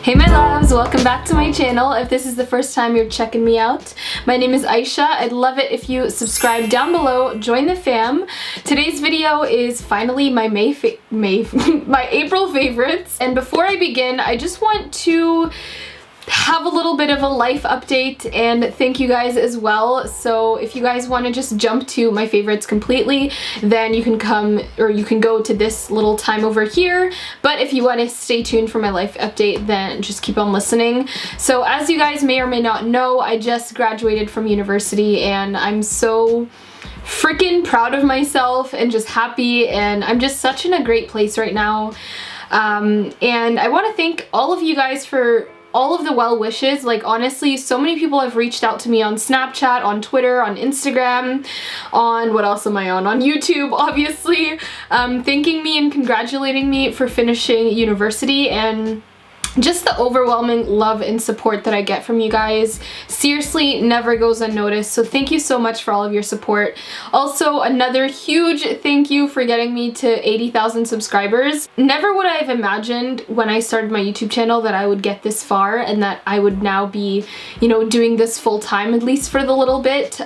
Hey my loves, welcome back to my channel. If this is the first time you're checking me out, my name is Aysha. I'd love it if you subscribe down below, join the fam. Today's video is finally my my April favorites. And before I begin, I just want to have a little bit of a life update and thank you guys as well. So if you guys want to just jump to my favorites completely, then you can come, or you can go to this little time over here. But if you want to stay tuned for my life update, then just keep on listening. So as you guys may or may not know, I just graduated from university and I'm so freaking proud of myself and just happy, and I'm just such in a great place right now. And I want to thank all of you guys for all of the well wishes. Like honestly, so many people have reached out to me on Snapchat, on Twitter, on Instagram, on what else am I on YouTube obviously, thanking me and congratulating me for finishing university, and just the overwhelming love and support that I get from you guys seriously never goes unnoticed. So thank you so much for all of your support. Also, another huge thank you for getting me to 80,000 subscribers. Never would I have imagined when I started my YouTube channel that I would get this far and that I would now be, you know, doing this full time, at least for the little bit.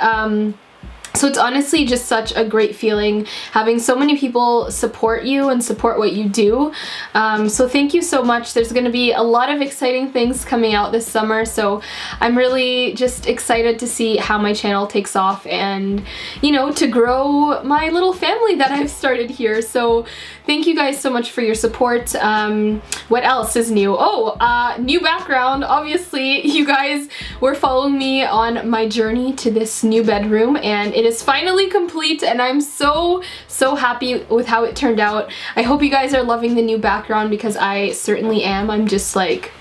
So it's honestly just such a great feeling having so many people support you and support what you do. So thank you so much. There's going to be a lot of exciting things coming out this summer, so I'm really just excited to see how my channel takes off and, you know, to grow my little family that I've started here. So thank you guys so much for your support. What else is new? Oh, new background. Obviously, you guys were following me on my journey to this new bedroom, and it is finally complete, and I'm so happy with how it turned out. I hope you guys are loving the new background because I certainly am. I'm just like,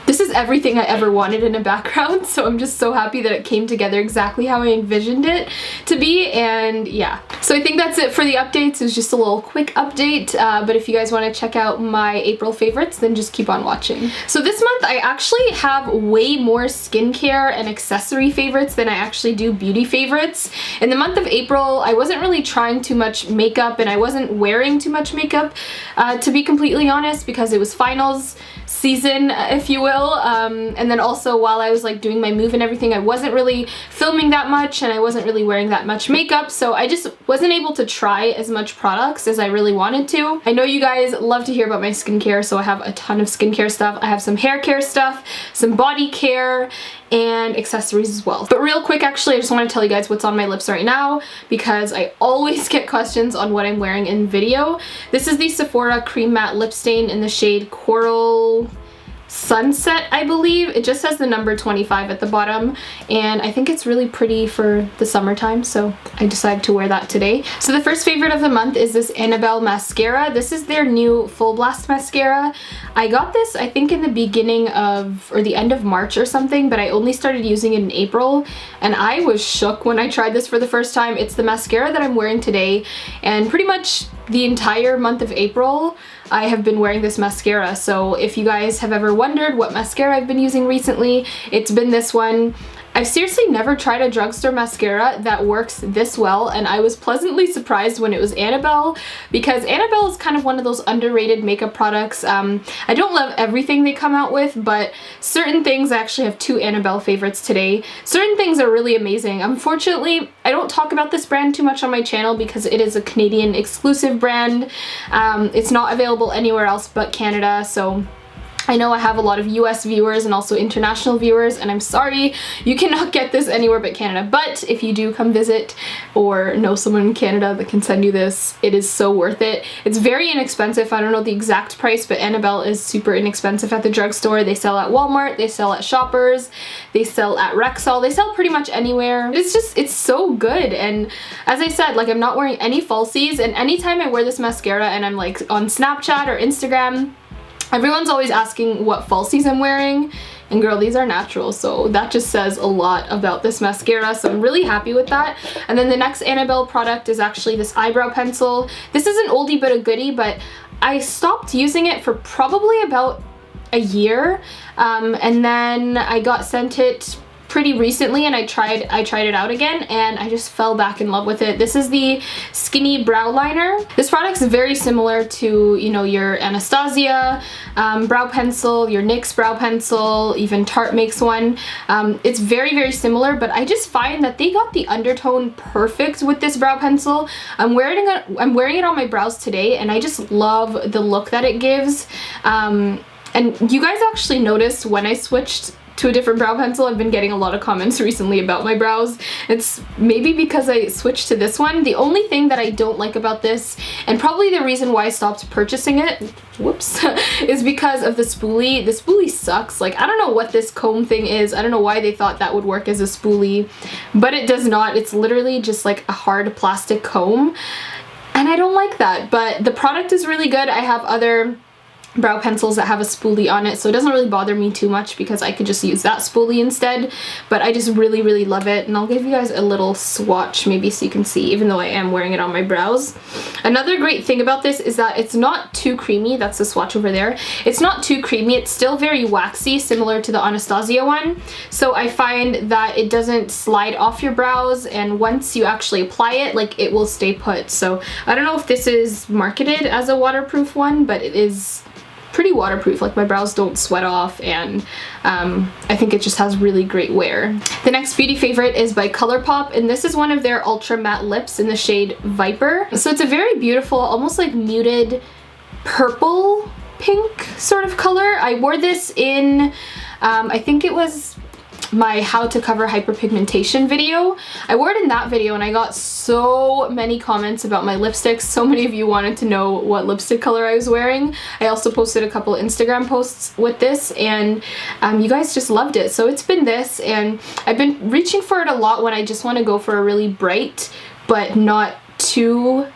this is everything I ever wanted in a background, so I'm just so happy that it came together exactly how I envisioned it to be, and yeah. So I think that's it for the updates. It was just a little quick update, but if you guys want to check out my April favorites, then just keep on watching. So this month I actually have way more skincare and accessory favorites than I actually do beauty favorites. In the month of April, I wasn't really trying too much makeup and I wasn't wearing too much makeup, to be completely honest, because it was finals season, if you will, and then also while I was like doing my move and everything, I wasn't really filming that much and I wasn't really wearing that much makeup, so I just wasn't able to try as much products as I really wanted to. I know you guys love to hear about my skincare, so I have a ton of skincare stuff. I have some hair care stuff, some body care, and accessories as well. But real quick, actually, I just want to tell you guys what's on my lips right now because I always get questions on what I'm wearing in video. This is the Sephora Cream Matte Lip Stain in the shade Coral Sunset, I believe. It just says the number 25 at the bottom, and I think it's really pretty for the summertime, so I decided to wear that today. So the first favorite of the month is this Annabelle mascara. This is their new Full Blast mascara. I got this, I think, in the beginning of, or the end of March or something, but I only started using it in April, and I was shook when I tried this for the first time. It's the mascara that I'm wearing today, and pretty much the entire month of April I have been wearing this mascara. So if you guys have ever wondered what mascara I've been using recently, it's been this one. I've seriously never tried a drugstore mascara that works this well, and I was pleasantly surprised when it was Annabelle, because Annabelle is kind of one of those underrated makeup products. I don't love everything they come out with, but certain things, I actually have two Annabelle favorites today. Certain things are really amazing. Unfortunately, I don't talk about this brand too much on my channel because it is a Canadian exclusive brand. It's not available anywhere else but Canada, so I know I have a lot of US viewers and also international viewers, and I'm sorry you cannot get this anywhere but Canada. But if you do come visit or know someone in Canada that can send you this, it is so worth it. It's very inexpensive. I don't know the exact price, but Annabelle is super inexpensive at the drugstore. They sell at Walmart, they sell at Shoppers, they sell at Rexall, they sell pretty much anywhere. It's so good, and as I said, like, I'm not wearing any falsies, and anytime I wear this mascara and I'm like on Snapchat or Instagram, everyone's always asking what falsies I'm wearing, and girl, these are natural, so that just says a lot about this mascara, so I'm really happy with that. And then the next Annabelle product is actually this eyebrow pencil. This is an oldie but a goodie, but I stopped using it for probably about a year, and then I got sent it pretty recently and I tried it out again and I just fell back in love with it. This is the Skinny Brow Liner. This product's very similar to, you know, your Anastasia brow pencil, your NYX brow pencil, even Tarte makes one. It's very, very similar, but I just find that they got the undertone perfect with this brow pencil. I'm wearing it on my brows today and I just love the look that it gives. And you guys actually noticed when I switched to a different brow pencil, I've been getting a lot of comments recently about my brows. It's maybe because I switched to this one. The only thing that I don't like about this, and probably the reason why I stopped purchasing it, whoops, is because of the spoolie. The spoolie sucks. Like, I don't know what this comb thing is. I don't know why they thought that would work as a spoolie, but it does not. It's literally just like a hard plastic comb, and I don't like that, but the product is really good. I have other brow pencils that have a spoolie on it, so it doesn't really bother me too much because I could just use that spoolie instead, but I just really, really love it. And I'll give you guys a little swatch maybe so you can see, even though I am wearing it on my brows. Another great thing about this is that it's not too creamy. That's the swatch over there. It's not too creamy. It's still very waxy, similar to the Anastasia one, so I find that it doesn't slide off your brows, and once you actually apply it, like, it will stay put. So I don't know if this is marketed as a waterproof one, but it is pretty waterproof. Like, my brows don't sweat off, and I think it just has really great wear. The next beauty favorite is by ColourPop, and this is one of their ultra matte lips in the shade Viper. So it's a very beautiful, almost like muted purple pink sort of color. I wore this in I think it was my how to cover hyperpigmentation video. I wore it in that video and I got so many comments about my lipsticks. So many of you wanted to know what lipstick color I was wearing. I also posted a couple Instagram posts with this, and you guys just loved it. So it's been this, and I've been reaching for it a lot when I just want to go for a really bright but not too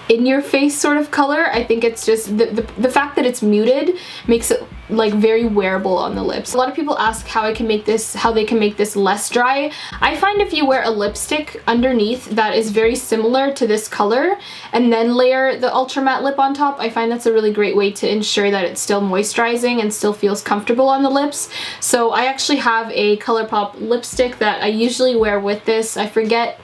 in-your-face sort of color. I think it's just the fact that it's muted makes it like very wearable on the lips. A lot of people ask how they can make this less dry. I find if you wear a lipstick underneath that is very similar to this color and then layer the ultra matte lip on top, I find that's a really great way to ensure that it's still moisturizing and still feels comfortable on the lips. So I actually have a ColourPop lipstick that I usually wear with this. I forget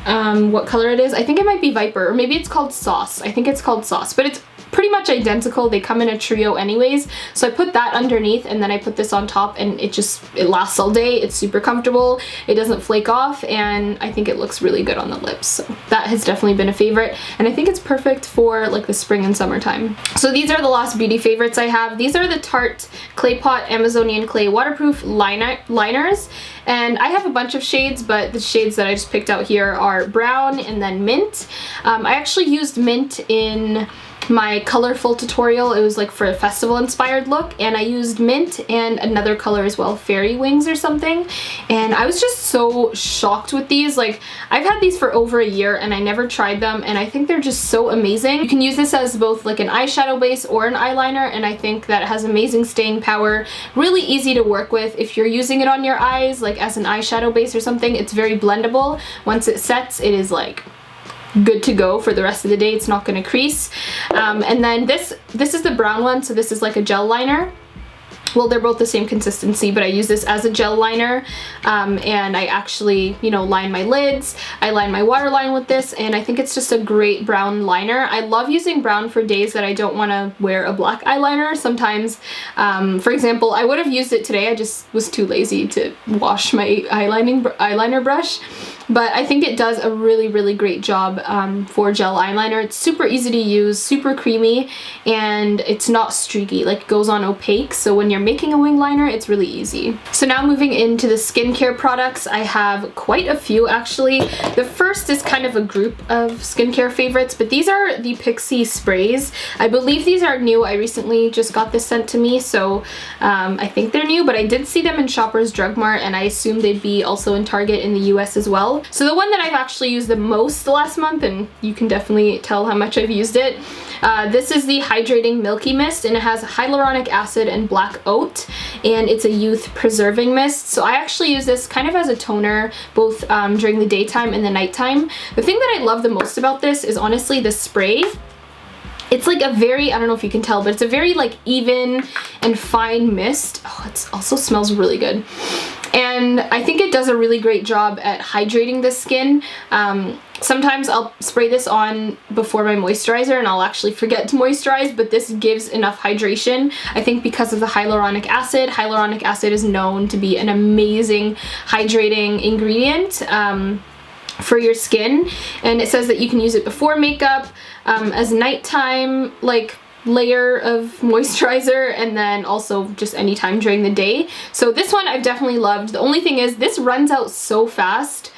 what color it is. I think it might be Viper, or maybe it's called Sauce. I think it's called Sauce, but it's pretty much identical. They come in a trio anyways. So I put that underneath and then I put this on top, and it lasts all day. It's super comfortable. It doesn't flake off, and I think it looks really good on the lips. So that has definitely been a favorite, and I think it's perfect for like the spring and summertime. So these are the last beauty favorites I have. These are the Tarte Clay Pot Amazonian Clay Waterproof liners. And I have a bunch of shades, but the shades that I just picked out here are brown and then mint. I actually used mint in my colorful tutorial. It was like for a festival inspired look, and I used mint and another color as well, fairy wings or something, and I was just so shocked with these. Like, I've had these for over a year and I never tried them, and I think they're just so amazing. You can use this as both like an eyeshadow base or an eyeliner, and I think that it has amazing staying power, really easy to work with. If you're using it on your eyes like as an eyeshadow base or something, it's very blendable. Once it sets, it is like good to go for the rest of the day. It's not going to crease. And then this is the brown one, so this is like a gel liner. Well, they're both the same consistency, but I use this as a gel liner, and I actually, you know, line my lids. I line my waterline with this, and I think it's just a great brown liner. I love using brown for days that I don't want to wear a black eyeliner. Sometimes, for example, I would have used it today. I just was too lazy to wash my eyeliner brush. But I think it does a really, really great job for gel eyeliner. It's super easy to use, super creamy, and it's not streaky. Like, it goes on opaque, so when you're making a wing liner, it's really easy. So now moving into the skincare products, I have quite a few actually. The first is kind of a group of skincare favorites, but these are the Pixi sprays. I believe these are new. I recently just got this sent to me, so I think they're new, but I did see them in Shoppers Drug Mart, and I assume they'd be also in Target in the US as well. So the one that I've actually used the most last month, and you can definitely tell how much I've used it, this is the Hydrating Milky Mist, and it has hyaluronic acid and black oat, and it's a youth preserving mist. So I actually use this kind of as a toner, both during the daytime and the nighttime. The thing that I love the most about this is honestly the spray. It's like a very, I don't know if you can tell, but it's a very like even and fine mist. Oh, it also smells really good. and I think it does a really great job at hydrating the skin. Sometimes I'll spray this on before my moisturizer and I'll actually forget to moisturize, but this gives enough hydration. I think because of the hyaluronic acid. Hyaluronic acid is known to be an amazing hydrating ingredient for your skin, and it says that you can use it before makeup, as nighttime like layer of moisturizer, and then also just anytime during the day. So this one I've definitely loved. The only thing is this runs out so fast.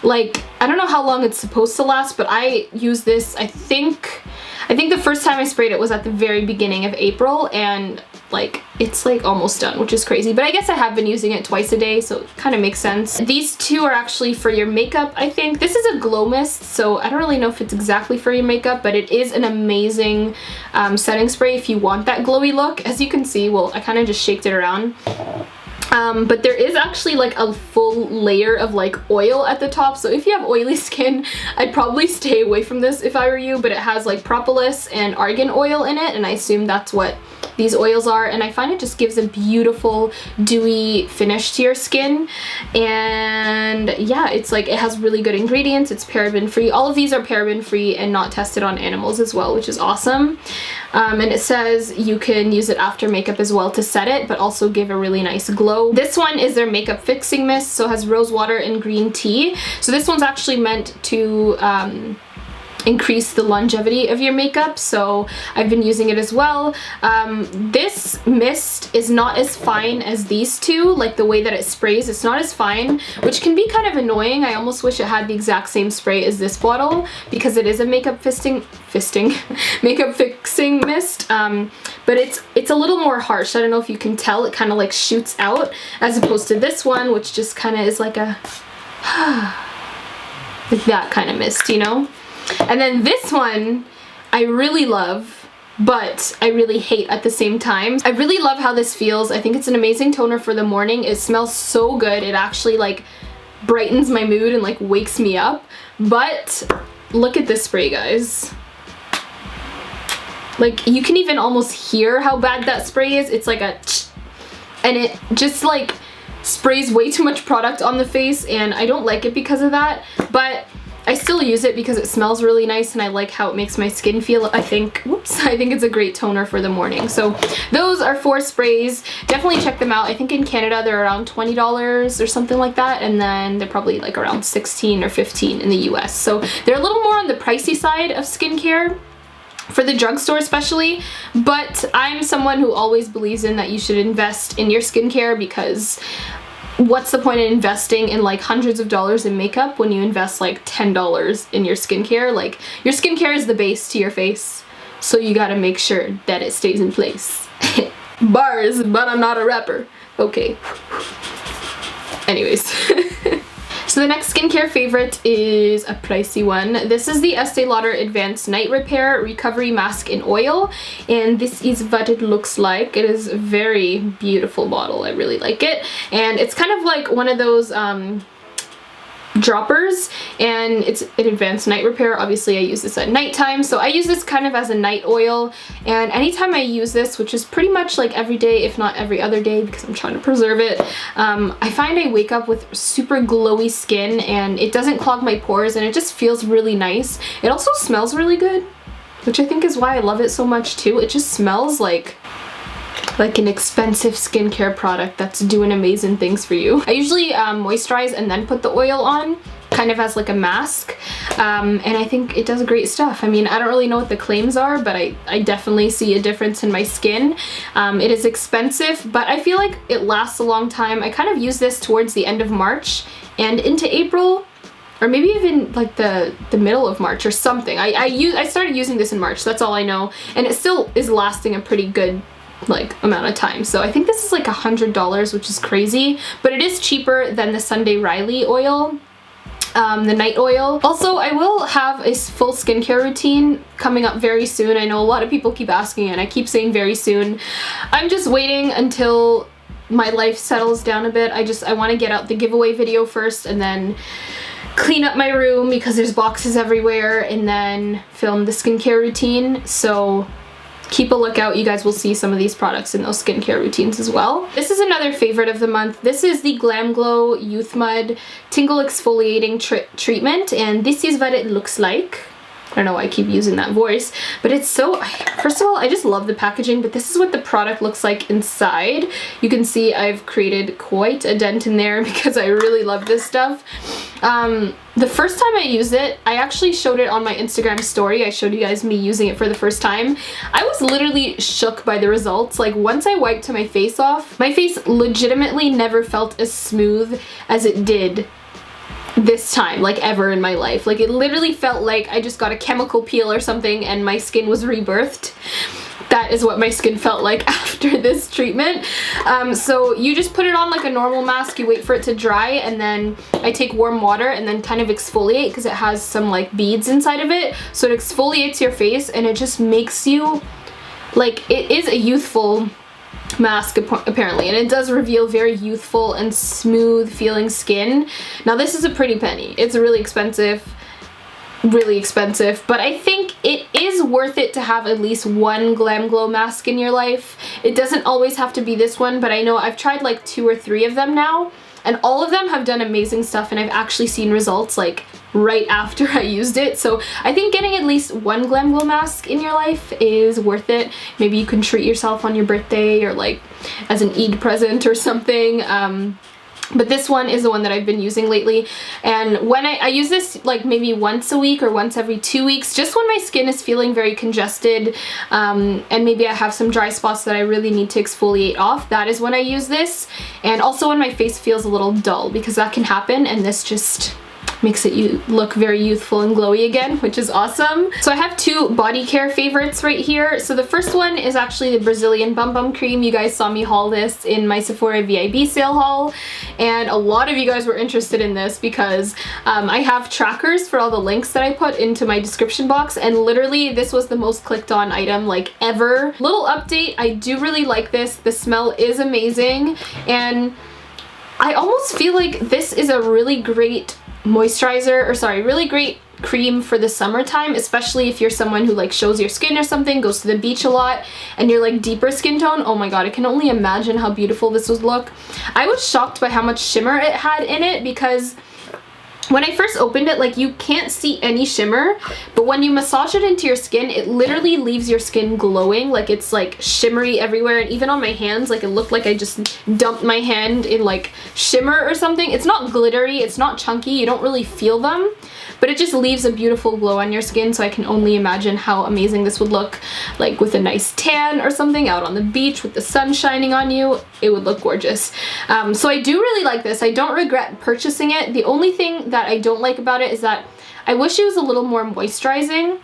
Like, I don't know how long it's supposed to last, but I use this, I think the first time I sprayed it was at the very beginning of April, and like it's like almost done, which is crazy. But I guess I have been using it twice a day, so it kind of makes sense. These two are actually for your makeup, I think. This is a glow mist, so I don't really know if it's exactly for your makeup, but it is an amazing setting spray if you want that glowy look. As you can see, well, I kind of just shaked it around. But there is actually like a full layer of like oil at the top, so if you have oily skin, I'd probably stay away from this if I were you. But it has like propolis and argan oil in it, and I assume that's what these oils are, and I find it just gives a beautiful dewy finish to your skin. And yeah, it's like it has really good ingredients. It's paraben free. All of these are paraben free and not tested on animals as well, which is awesome. And it says you can use it after makeup as well to set it, but also give a really nice glow. This one is their makeup fixing mist, so it has rose water and green tea. So this one's actually meant to increase the longevity of your makeup, so I've been using it as well. This mist is not as fine as these two, like the way that it sprays, it's not as fine, which can be kind of annoying. I almost wish it had the exact same spray as this bottle, because it is a makeup makeup fixing mist, but it's a little more harsh. I don't know if you can tell, it kind of like shoots out, as opposed to this one, which just kind of is like a like that kind of mist, you know? And then this one I really love, but I really hate at the same time. I really love how this feels. I think it's an amazing toner for the morning. It smells so good. It actually like brightens my mood and like wakes me up. But look at this spray, guys. Like, you can even almost hear how bad that spray is. It's like a and it just like sprays way too much product on the face, and I don't like it because of that. But I still use it because it smells really nice and I like how it makes my skin feel. I think it's a great toner for the morning. So those are 4 sprays. Definitely check them out. I think in Canada they're around $20 or something like that, and then they're probably like around 16 or 15 in the US. So they're a little more on the pricey side of skincare, for the drugstore especially, but I'm someone who always believes in that you should invest in your skincare, because what's the point of investing in like hundreds of dollars in makeup when you invest like $10 in your skincare? Like, your skincare is the base to your face, so you gotta make sure that it stays in place. Bars, but I'm not a rapper. Okay. Anyways. So the next skincare favorite is a pricey one. This is the Estee Lauder Advanced Night Repair Recovery Mask in Oil, and this is what it looks like. It is a very beautiful bottle. I really like it, and it's kind of like one of those droppers, and it's an advanced night repair. Obviously I use this at nighttime, so I use this kind of as a night oil, and anytime I use this, which is pretty much like every day if not every other day because I'm trying to preserve it, I find I wake up with super glowy skin, and it doesn't clog my pores, and it just feels really nice. It also smells really good, which I think is why I love it so much too. It just smells like an expensive skincare product that's doing amazing things for you. I usually moisturize and then put the oil on, kind of as like a mask, and I think it does great stuff. I mean, I don't really know what the claims are, but I definitely see a difference in my skin. It is expensive, but I feel like it lasts a long time. I kind of use this towards the end of March and into April, or maybe even like the middle of March or something. I started using this in March, that's all I know, and it still is lasting a pretty good like amount of time. So I think this is like $100, which is crazy, but it is cheaper than the Sunday Riley oil, the night oil. Also, I will have a full skincare routine coming up very soon. I know a lot of people keep asking, and I keep saying very soon. I'm just waiting until my life settles down a bit. I want to get out the giveaway video first, and then clean up my room because there's boxes everywhere, and then film the skincare routine. So keep a lookout. You guys will see some of these products in those skincare routines as well. This is another favorite of the month. This is the Glam Glow Youth Mud Tingle Exfoliating Treatment, and this is what it looks like. I don't know why I keep using that voice, but it's so, first of all, I just love the packaging, but this is what the product looks like inside. You can see I've created quite a dent in there because I really love this stuff. The first time I used it, I actually showed it on my Instagram story. I showed you guys me using it for the first time. I was literally shook by the results. Like, once I wiped my face off, my face legitimately never felt as smooth as it did this time, like, ever in my life. Like, it literally felt like I just got a chemical peel or something and my skin was rebirthed. That is what my skin felt like after this treatment. So you just put it on like a normal mask, you wait for it to dry, and then I take warm water and then kind of exfoliate because it has some like beads inside of it. So it exfoliates your face and it just makes you, like, it is a youthful mask apparently, and it does reveal very youthful and smooth feeling skin. Now this is a pretty penny. It's really expensive, but I think it is worth it to have at least one Glam Glow mask in your life. It doesn't always have to be this one, but I know I've tried like 2 or 3 of them now, and all of them have done amazing stuff, and I've actually seen results like right after I used it. So I think getting at least one Glam Glow mask in your life is worth it. Maybe you can treat yourself on your birthday or like as an Eid present or something. But this one is the one that I've been using lately, and when I use this like maybe once a week or once every 2 weeks, just when my skin is feeling very congested, and maybe I have some dry spots that I really need to exfoliate off, that is when I use this. And also when my face feels a little dull, because that can happen, and this just makes it look very youthful and glowy again, which is awesome. So I have 2 body care favorites right here. So the first one is actually the Brazilian Bum Bum Cream. You guys saw me haul this in my Sephora VIB sale haul, and a lot of you guys were interested in this because I have trackers for all the links that I put into my description box, and literally this was the most clicked on item like ever. Little update, I do really like this. The smell is amazing, and I almost feel like this is a really great moisturizer, or sorry, really great cream for the summertime, especially if you're someone who like shows your skin or something, goes to the beach a lot, and you're like deeper skin tone. Oh my god, I can only imagine how beautiful this would look. I was shocked by how much shimmer it had in it, because when I first opened it, like, you can't see any shimmer, but when you massage it into your skin, it literally leaves your skin glowing. Like, it's like shimmery everywhere, and even on my hands, like, it looked like I just dumped my hand in like shimmer or something. It's not glittery, it's not chunky, you don't really feel them, but it just leaves a beautiful glow on your skin. So I can only imagine how amazing this would look like with a nice tan or something out on the beach with the sun shining on you. It would look gorgeous. So I do really like this. I don't regret purchasing it. The only thing that I don't like about it is that I wish it was a little more moisturizing.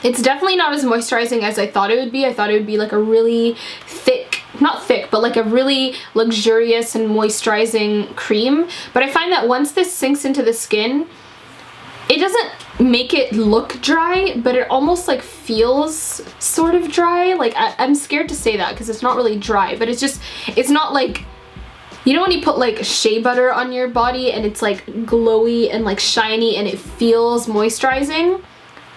It's definitely not as moisturizing as I thought it would be. I thought it would be like a really thick, not thick, but like a really luxurious and moisturizing cream. But I find that once this sinks into the skin, it doesn't make it look dry, but it almost like feels sort of dry. Like, I'm scared to say that because it's not really dry, but it's just, it's not like, you know when you put like shea butter on your body and it's like glowy and like shiny and it feels moisturizing?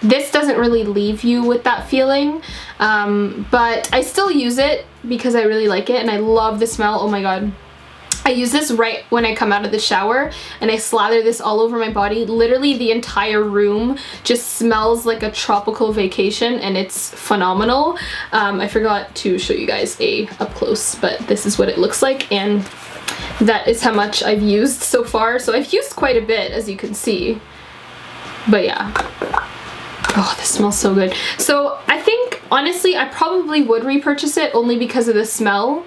This doesn't really leave you with that feeling, but I still use it because I really like it and I love the smell. Oh my god. I use this right when I come out of the shower, and I slather this all over my body. Literally the entire room just smells like a tropical vacation, and it's phenomenal. I forgot to show you guys up close, but this is what it looks like, and that is how much I've used so far. So I've used quite a bit, as you can see, but yeah. Oh, this smells so good. So I think, honestly, I probably would repurchase it only because of the smell.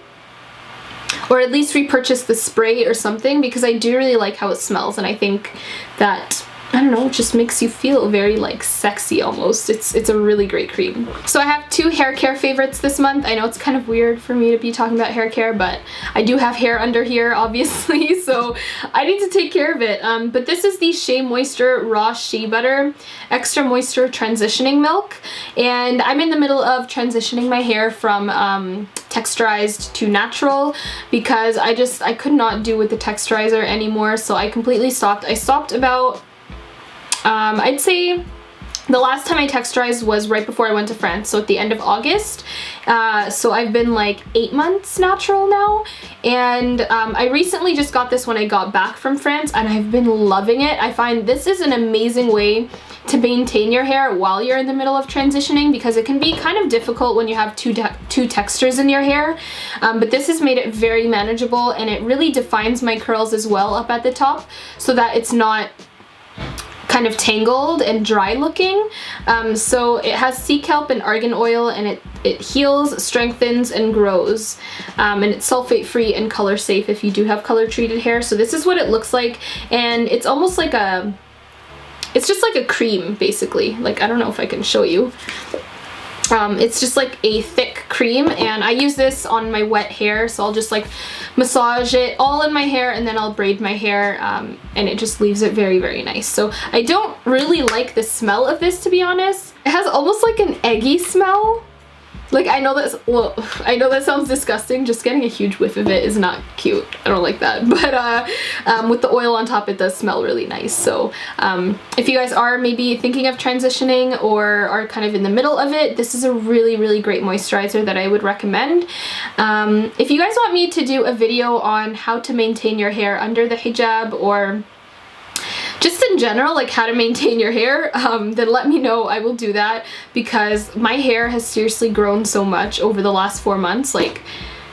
Or at least repurchase the spray or something, because I do really like how it smells, and I think that, I don't know, it just makes you feel very like sexy almost. It's a really great cream. So I have 2 hair care favorites this month. I know it's kind of weird for me to be talking about hair care, but I do have hair under here obviously, so I need to take care of it. But this is the Shea Moisture Raw Shea Butter Extra Moisture Transitioning Milk, and I'm in the middle of transitioning my hair from texturized to natural because I could not do with the texturizer anymore, so I completely stopped. I stopped about I'd say The last time I texturized was right before I went to France, so at the end of August. So I've been like 8 months natural now, and I recently just got this when I got back from France, and I've been loving it. I find this is an amazing way to maintain your hair while you're in the middle of transitioning, because it can be kind of difficult when you have two textures in your hair, but this has made it very manageable, and it really defines my curls as well up at the top so that it's not kind of tangled and dry looking. So it has sea kelp and argan oil, and it heals, strengthens, and grows, and it's sulfate free and color safe if you do have color treated hair. So this is what it looks like, and it's almost like it's just like a cream basically. Like, I don't know if I can show you. It's just like a thick cream, and I use this on my wet hair, so I'll just like massage it all in my hair, and then I'll braid my hair, and it just leaves it very, very nice. So I don't really like the smell of this, to be honest. It has almost like an eggy smell. Like, I know that sounds disgusting. Just getting a huge whiff of it is not cute. I don't like that. But with the oil on top, it does smell really nice. So if you guys are maybe thinking of transitioning or are kind of in the middle of it, this is a really, really great moisturizer that I would recommend. If you guys want me to do a video on how to maintain your hair under the hijab, or just in general, like how to maintain your hair, then let me know. I will do that, because my hair has seriously grown so much over the last 4 months. Like,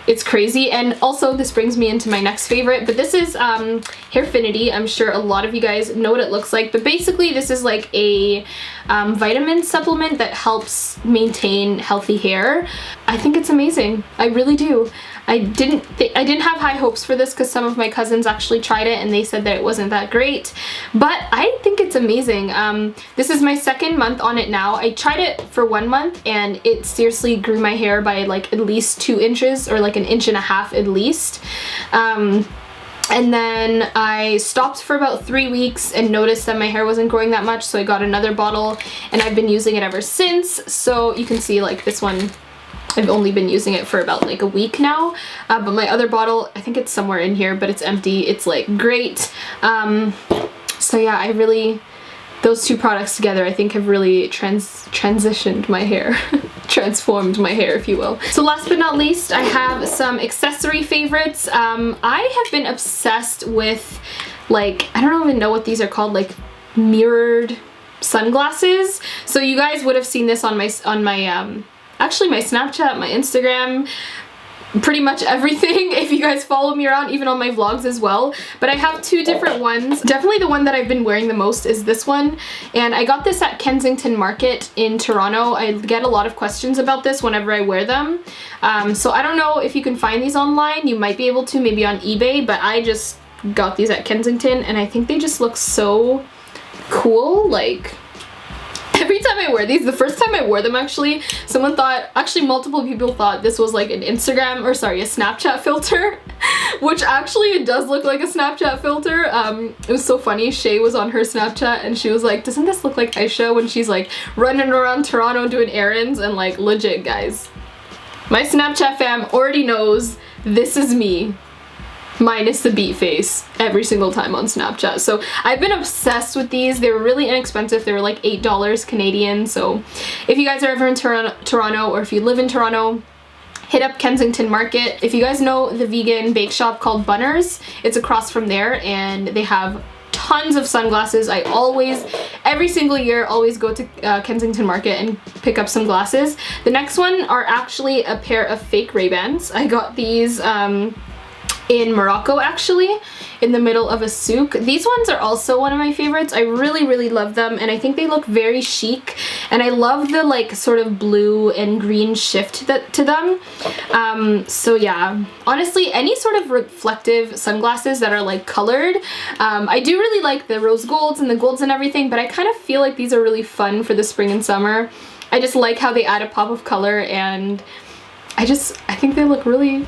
it's crazy. And also, this brings me into my next favorite, but this is Hairfinity. I'm sure a lot of you guys know what it looks like, but basically this is like a vitamin supplement that helps maintain healthy hair. I think it's amazing. I really do. I didn't have high hopes for this, because some of my cousins actually tried it and they said that it wasn't that great, but I think it's amazing. This is my 2nd month on it now. I tried it for 1 month, and it seriously grew my hair by like at least 2 inches, or like 1.5 inches at least. And then I stopped for about 3 weeks and noticed that my hair wasn't growing that much, so I got another bottle, and I've been using it ever since. So you can see, like, this one, I've only been using it for about like a week now, but my other bottle, I think it's somewhere in here, but it's empty. It's like great. So yeah, those 2 products together, I think have really transitioned my hair. Transformed my hair, if you will. So last but not least, I have some accessory favorites. I have been obsessed with, like, I don't even know what these are called, like mirrored sunglasses. So you guys would have seen this on my actually my Snapchat, my Instagram, pretty much everything, if you guys follow me around, even on my vlogs as well. But I have 2 different ones. Definitely the one that I've been wearing the most is this one, and I got this at Kensington Market in Toronto. I get a lot of questions about this whenever I wear them. So I don't know if you can find these online. You might be able to, maybe on eBay, but I just got these at Kensington, and I think they just look so cool. Like, every time I wear these, the first time I wore them actually, multiple people thought this was like an Instagram, or sorry, a Snapchat filter, which actually it does look like a Snapchat filter. It was so funny. Shay was on her Snapchat and she was like, doesn't this look like Aysha when she's like running around Toronto doing errands? And like, legit guys, my Snapchat fam already knows this is me, minus the beat face, every single time on Snapchat. So I've been obsessed with these. They were really inexpensive. They were like $8 Canadian. So if you guys are ever in Toronto, or if you live in Toronto, hit up Kensington Market. If you guys know the vegan bake shop called Bunners, it's across from there, and they have tons of sunglasses. I always, every single year, always go to Kensington Market and pick up some glasses. The next one are actually a pair of fake Ray-Bans. I got these in Morocco, actually, in the middle of a souk. These ones are also one of my favorites. I really, really love them, and I think they look very chic, and I love the like sort of blue and green shift to them. So yeah, honestly, any sort of reflective sunglasses that are like colored, I do really like the rose golds and the golds and everything, but I kind of feel like these are really fun for the spring and summer. I just like how they add a pop of color, and I think they look really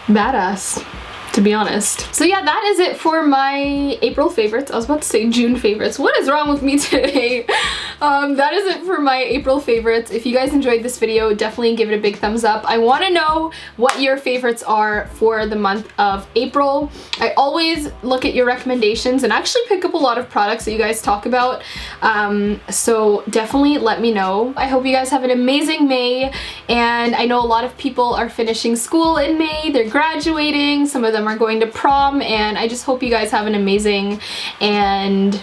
badass. to be honest. So yeah, that is it for my April favorites. I was about to say June favorites. What is wrong with me today? That is it for my April favorites. If you guys enjoyed this video, definitely give it a big thumbs up. I want to know what your favorites are for the month of April. I always look at your recommendations and actually pick up a lot of products that you guys talk about. So definitely let me know. I hope you guys have an amazing May, and I know a lot of people are finishing school in May. They're graduating. Some of them are going to prom, and I just hope you guys have an amazing and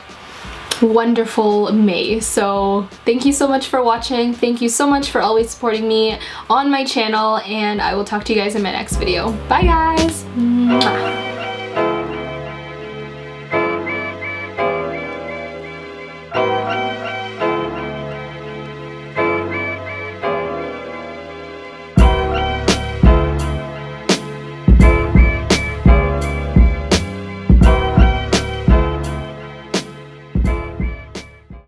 wonderful May. So thank you so much for watching. Thank you so much for always supporting me on my channel, and I will talk to you guys in my next video. Bye guys! Mwah.